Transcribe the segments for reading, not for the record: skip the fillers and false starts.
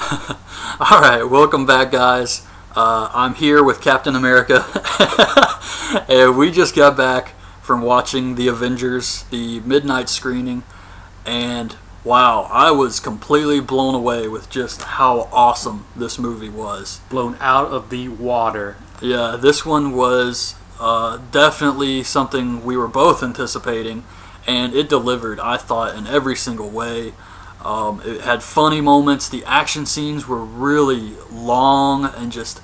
Alright, welcome back, guys. I'm here with Captain America. And we just got back from watching the Avengers, the midnight screening. And wow, I was completely blown away with just how awesome this movie was. Blown out of the water. Yeah, this one was definitely something we were both anticipating. And it delivered, I thought, in every single way. It had funny moments. The action scenes were really long, and just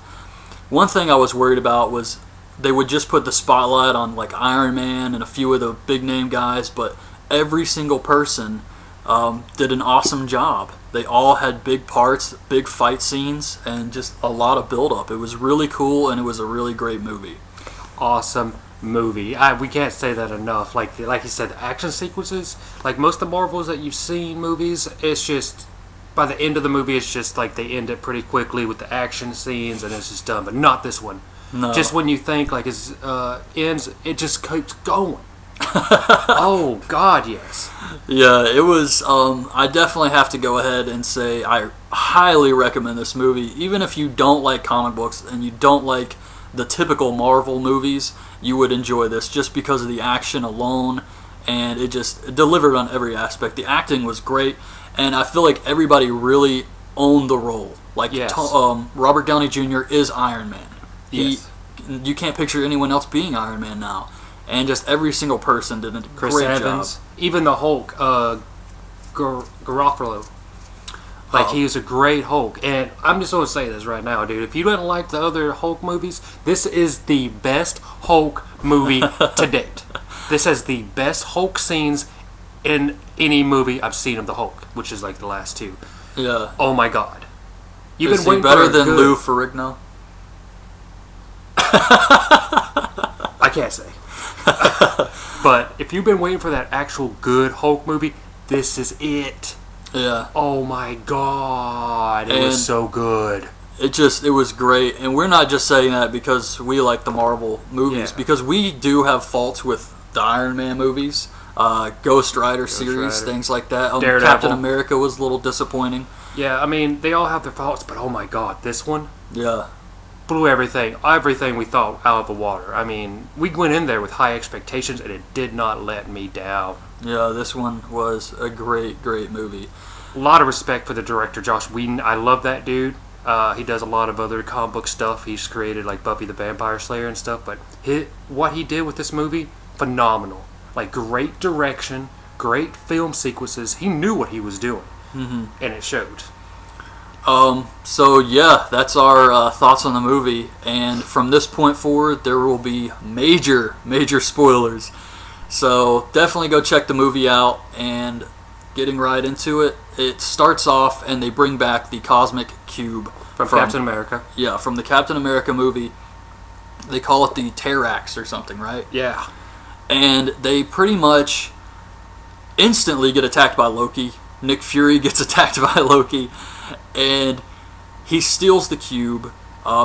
one thing I was worried about was they would just put the spotlight on like Iron Man and a few of the big name guys, but every single person did an awesome job. They all had big parts, big fight scenes, and just a lot of build up. It was really cool, and it was a really great movie. Awesome movie. We can't say that enough. Like you said, the action sequences, like most of the Marvels that you've seen movies, it's just by the end of the movie, it's just like they end it pretty quickly with the action scenes, and it's just done. But not this one. No. Just when you think like it ends, it just keeps going. Oh God, yes. Yeah, it was. I definitely have to go ahead and say I highly recommend this movie, even if you don't like comic books and you don't like the typical Marvel movies. You would enjoy this just because of the action alone, and it delivered on every aspect. The acting was great, and I feel like everybody really owned the role. Like, yes. Robert Downey Jr. is Iron Man. Yes. You can't picture anyone else being Iron Man now, and just every single person did a Chris great Evans, job. even the Hulk, Garofalo. Like, he was a great Hulk. And I'm just going to say this right now, dude. If you didn't like the other Hulk movies, this is the best Hulk movie to date. This has the best Hulk scenes in any movie I've seen of the Hulk, which is like the last two. Yeah. Oh my God. You've Is been he waiting better for than good... Lou Ferrigno? I can't say. But if you've been waiting for that actual good Hulk movie, this is it. Yeah. Oh my God. It was so good. It was great. And we're not just saying that because we like the Marvel movies, because we do have faults with the Iron Man movies, Ghost Rider series, things like that. Captain America was a little disappointing. Yeah, I mean, they all have their faults, but oh my God, this one blew everything we thought out of the water. I mean, we went in there with high expectations, and it did not let me down. Yeah, this one was a great, great movie. A lot of respect for the director, Joss Whedon. I love that dude. He does a lot of other comic book stuff. He's created like Buffy the Vampire Slayer and stuff. But what he did with this movie, phenomenal. Like, great direction, great film sequences. He knew what he was doing, and it showed. So yeah, that's our thoughts on the movie. And from this point forward, there will be major, major spoilers. So definitely go check the movie out. And getting right into it, it starts off and they bring back the cosmic cube from Captain America. Yeah, from the Captain America movie. They call it the Terrax or something, right? Yeah. And they pretty much instantly get attacked by Loki. Nick Fury gets attacked by Loki, and he steals the cube.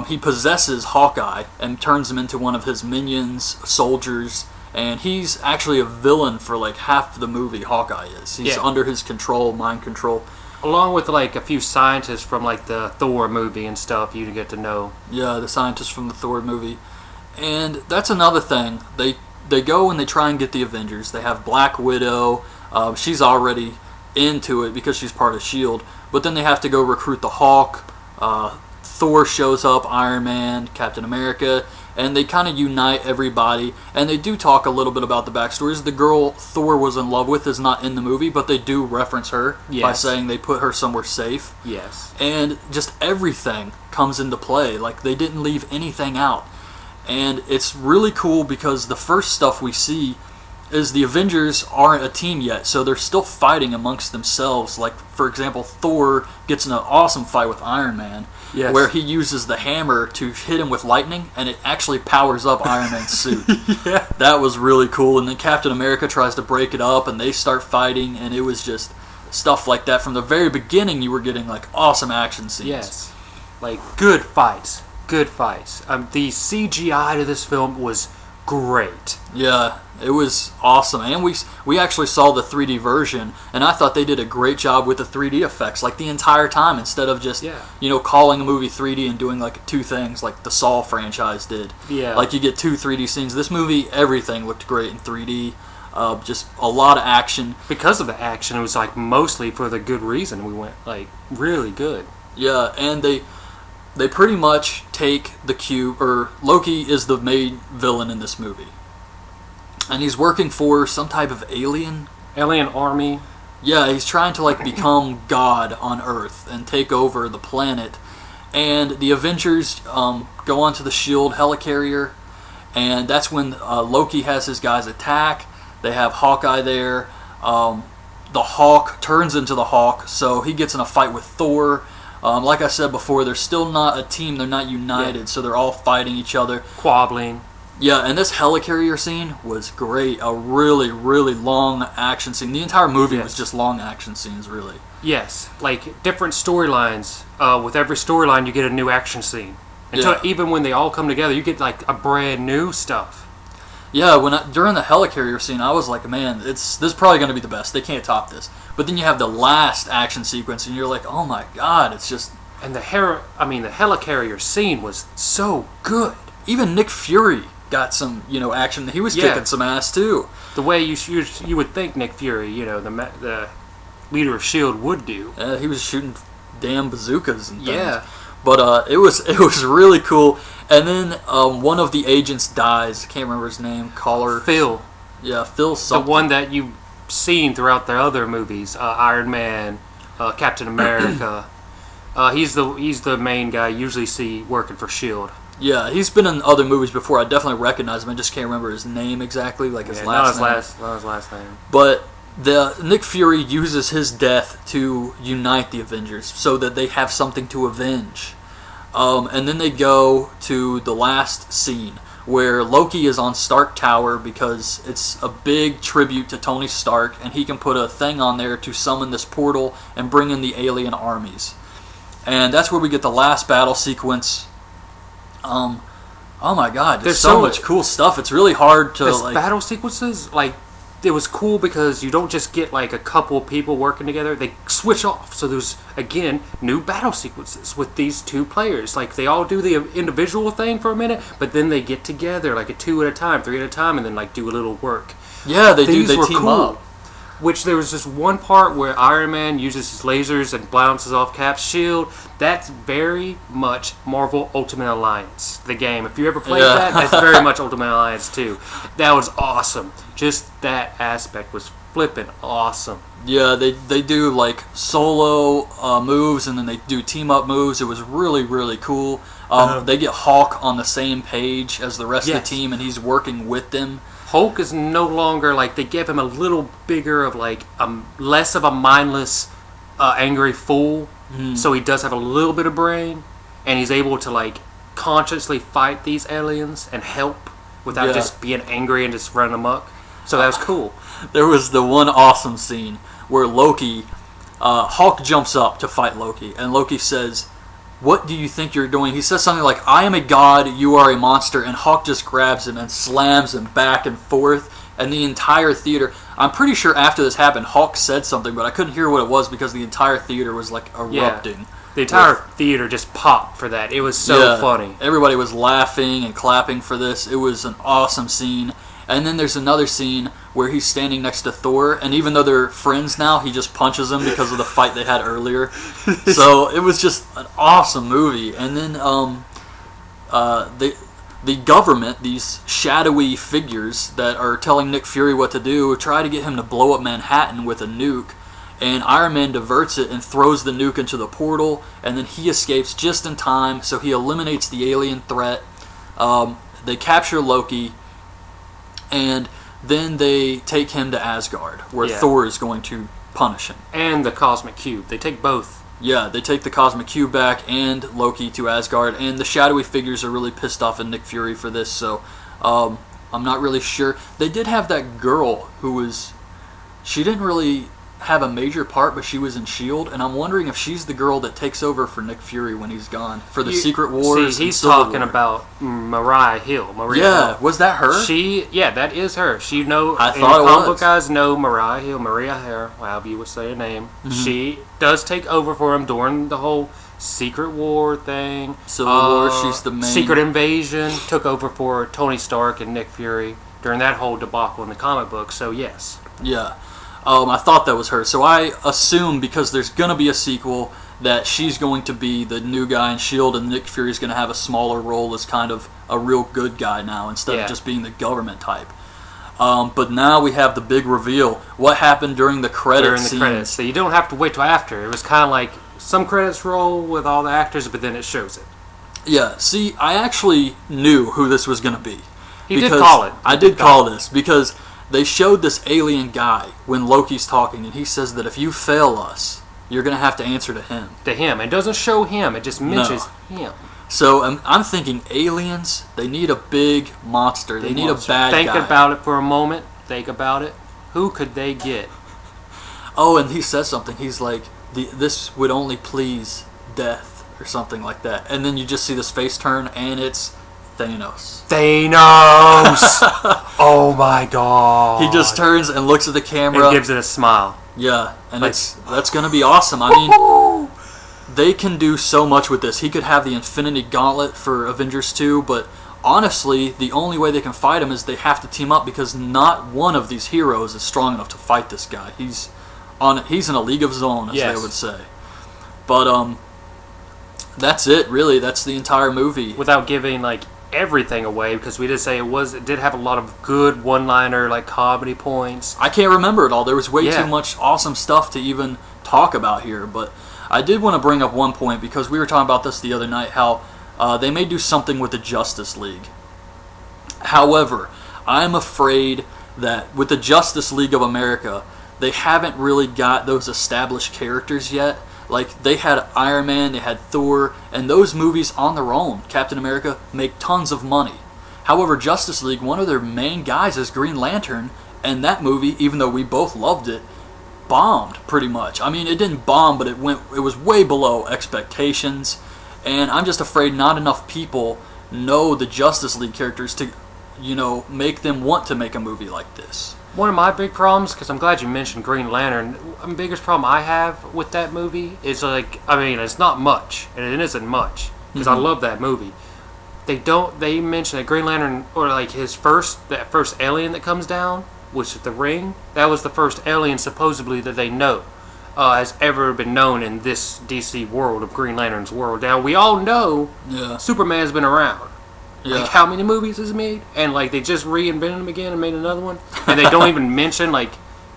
He possesses Hawkeye and turns him into one of his minions, soldiers. And he's actually a villain for like half the movie. Hawkeye is. He's under his control, mind control. Along with like a few scientists from like the Thor movie and stuff, you get to know. Yeah, the scientists from the Thor movie. And that's another thing. They go and they try and get the Avengers. They have Black Widow. She's already into it because she's part of S.H.I.E.L.D. But then they have to go recruit the Hulk. Thor shows up, Iron Man, Captain America, and they kind of unite everybody. And they do talk a little bit about the backstories. The girl Thor was in love with is not in the movie, but they do reference her by saying they put her somewhere safe. Yes. And just everything comes into play. Like, they didn't leave anything out. And it's really cool because the first stuff we see is the Avengers aren't a team yet, so they're still fighting amongst themselves. Like, for example, Thor gets in an awesome fight with Iron Man, where he uses the hammer to hit him with lightning, and it actually powers up Iron Man's suit. Yeah. That was really cool. And then Captain America tries to break it up, and they start fighting, and it was just stuff like that. From the very beginning, you were getting, like, awesome action scenes. Yes. Like, good fights. Good fights. The CGI to this film was great. Yeah, it was awesome, and we actually saw the 3D version, and I thought they did a great job with the 3D effects, like the entire time, instead of just calling a movie 3D and doing like two things like the Saw franchise did. Yeah, like you get two 3D scenes. This movie, everything looked great in 3D. Just a lot of action. Because of the action, it was like mostly for the good reason. We went like really good. Yeah, and they pretty much take the cube, or Loki is the main villain in this movie. And he's working for some type of alien army. Yeah, he's trying to like become God on Earth and take over the planet. And the Avengers go onto the SHIELD helicarrier, and that's when Loki has his guys attack. They have Hawkeye there. The Hawk turns into the Hawk, so he gets in a fight with Thor. Like I said before, they're still not a team. They're not united, so they're all fighting each other. Quabbling. Yeah, and this helicarrier scene was great. A really, really long action scene. The entire movie was just long action scenes, really. Yes, like different storylines. With every storyline, you get a new action scene. Even when they all come together, you get like a brand new stuff. Yeah, during the helicarrier scene, I was like, man, this is probably going to be the best. They can't top this. But then you have the last action sequence, and you're like, oh my god, it's just... And the helicarrier scene was so good. Even Nick Fury got some, action. He was kicking some ass too. The way you would think Nick Fury, the leader of SHIELD would do. He was shooting damn bazookas and things. Yeah. But it was really cool. And then one of the agents dies. I can't remember his name. Phil. Yeah, Phil something. The one that you've seen throughout the other movies. Iron Man, Captain America. He's the main guy you usually see working for SHIELD. Yeah, he's been in other movies before. I definitely recognize him. I just can't remember his name exactly, like his last name. Not his last name. But Nick Fury uses his death to unite the Avengers so that they have something to avenge. And then they go to the last scene where Loki is on Stark Tower because it's a big tribute to Tony Stark, and he can put a thing on there to summon this portal and bring in the alien armies. And that's where we get the last battle sequence. Oh my god, there's so much cool stuff. It's really hard to battle sequences, it was cool because you don't just get like a couple people working together. They switch off. So there's, again, new battle sequences with these two players. Like, they all do the individual thing for a minute, but then they get together, like a 2 at a time, 3 at a time, and then like do a little work. Yeah, they do. They team up. Which there was this one part where Iron Man uses his lasers and bounces off Cap's shield. That's very much Marvel Ultimate Alliance, the game. If you ever played that, that's very much Ultimate Alliance too. That was awesome. Just that aspect was flippin' awesome. Yeah, they do like solo moves, and then they do team up moves. It was really, really cool. They get Hulk on the same page as the rest of the team, and he's working with them. Hulk is no longer they give him a little bigger of less of a mindless, angry fool. So he does have a little bit of brain, and he's able to consciously fight these aliens and help without just being angry and just running amok. So that was cool. There was the one awesome scene where Hulk jumps up to fight Loki, and Loki says, "What do you think you're doing?" He says something like, "I am a god, you are a monster," and Hulk just grabs him and slams him back and forth, and the entire theater... I'm pretty sure after this happened, Hulk said something, but I couldn't hear what it was because the entire theater was erupting. Yeah. The entire theater just popped for that. It was so funny. Everybody was laughing and clapping for this. It was an awesome scene. And then there's another scene where he's standing next to Thor, and even though they're friends now, he just punches him because of the fight they had earlier. So it was just an awesome movie. And then the government, these shadowy figures that are telling Nick Fury what to do, try to get him to blow up Manhattan with a nuke. And Iron Man diverts it and throws the nuke into the portal, and then he escapes just in time, so he eliminates the alien threat. They capture Loki, and then they take him to Asgard, where Thor is going to punish him. And the Cosmic Cube. They take both. Yeah, they take the Cosmic Cube back and Loki to Asgard, and the shadowy figures are really pissed off at Nick Fury for this, so I'm not really sure. They did have that girl who was... She didn't really have a major part, but she was in S.H.I.E.L.D., and I'm wondering if she's the girl that takes over for Nick Fury when he's gone for the Secret Wars. See, he's talking about Maria Hill. Yeah, was that her? That is her. She know. I thought it was. Comic book guys know Maria Hill, however you would say her name. Mm-hmm. She does take over for him during the whole Secret War thing. Civil War, she's the main. Secret Invasion took over for Tony Stark and Nick Fury during that whole debacle in the comic book. So yes. Yeah. I thought that was her. So I assume because there's going to be a sequel that she's going to be the new guy in S.H.I.E.L.D. and Nick Fury's going to have a smaller role as kind of a real good guy now instead of just being the government type. But now we have the big reveal. What happened during the credits? So you don't have to wait till after. It was kind of like some credits roll with all the actors, but then it shows it. Yeah. See, I actually knew who this was going to be. You did call it. I did call this because they showed this alien guy when Loki's talking, and he says that if you fail us, you're going to have to answer to him. To him. It doesn't show him. It just mentions him. So I'm thinking aliens, they need a big monster. They need a bad guy. Think about it for a moment. Think about it. Who could they get? Oh, and he says something. He's like, this would only please death or something like that. And then you just see this face turn, and it's Thanos. Oh my god. He just turns and looks at the camera. And gives it a smile. Yeah, and that's going to be awesome. I mean, they can do so much with this. He could have the Infinity Gauntlet for Avengers 2, but honestly, the only way they can fight him is they have to team up because not one of these heroes is strong enough to fight this guy. He's in a league of his own, as they would say. But that's it, really. That's the entire movie. Without giving everything away, because we did say it did have a lot of good one-liner comedy points. I can't remember it all. There was way too much awesome stuff to even talk about here, but I did want to bring up one point because we were talking about this the other night, how they may do something with the Justice League. However, I'm afraid that with the Justice League of America, they haven't really got those established characters yet. Like, they had Iron Man, they had Thor, and those movies on their own, Captain America, make tons of money. However, Justice League, one of their main guys is Green Lantern, and that movie, even though we both loved it, bombed pretty much. I mean, it didn't bomb, but it was way below expectations, and I'm just afraid not enough people know the Justice League characters to, make them want to make a movie like this. One of my big problems, because I'm glad you mentioned Green Lantern, the biggest problem I have with that movie is it's not much, and it isn't much, because I love that movie. They mention that Green Lantern, or that first alien that comes down, which is the ring, that was the first alien supposedly that they know has ever been known in this DC world of Green Lantern's world. Now, we all know Superman's been around. Yeah. How many movies has he made? And they just reinvented him again and made another one. And they don't even mention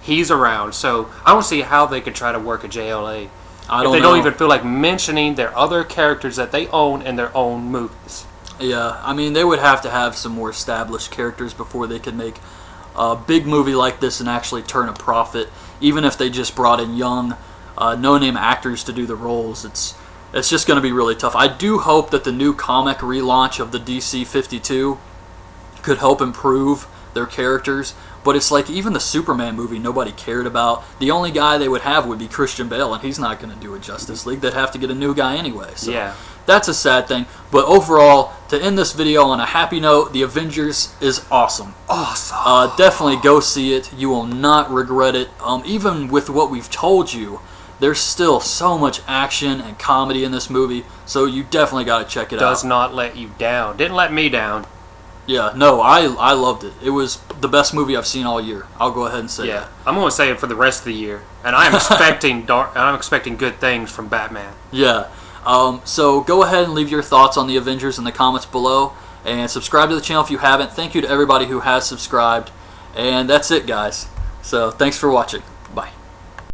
he's around. So I don't see how they could try to work a JLA if they don't even feel like mentioning their other characters that they own in their own movies. Yeah, I mean, they would have to have some more established characters before they could make a big movie like this and actually turn a profit. Even if they just brought in young, no-name actors to do the roles, it's just going to be really tough. I do hope that the new comic relaunch of the DC 52 could help improve their characters, but it's even the Superman movie nobody cared about. The only guy they would have would be Christian Bale, and he's not going to do a Justice League. They'd have to get a new guy anyway. So that's a sad thing. But overall, to end this video on a happy note, The Avengers is awesome. Awesome. Definitely go see it. You will not regret it. Even with what we've told you, there's still so much action and comedy in this movie, so you definitely got to check it out. Does not let you down. Didn't let me down. Yeah, no, I loved it. It was the best movie I've seen all year. I'll go ahead and say that. I'm going to say it for the rest of the year, and I'm expecting I'm expecting good things from Batman. Yeah. So go ahead and leave your thoughts on the Avengers in the comments below, and subscribe to the channel if you haven't. Thank you to everybody who has subscribed, and that's it, guys. So thanks for watching. Bye.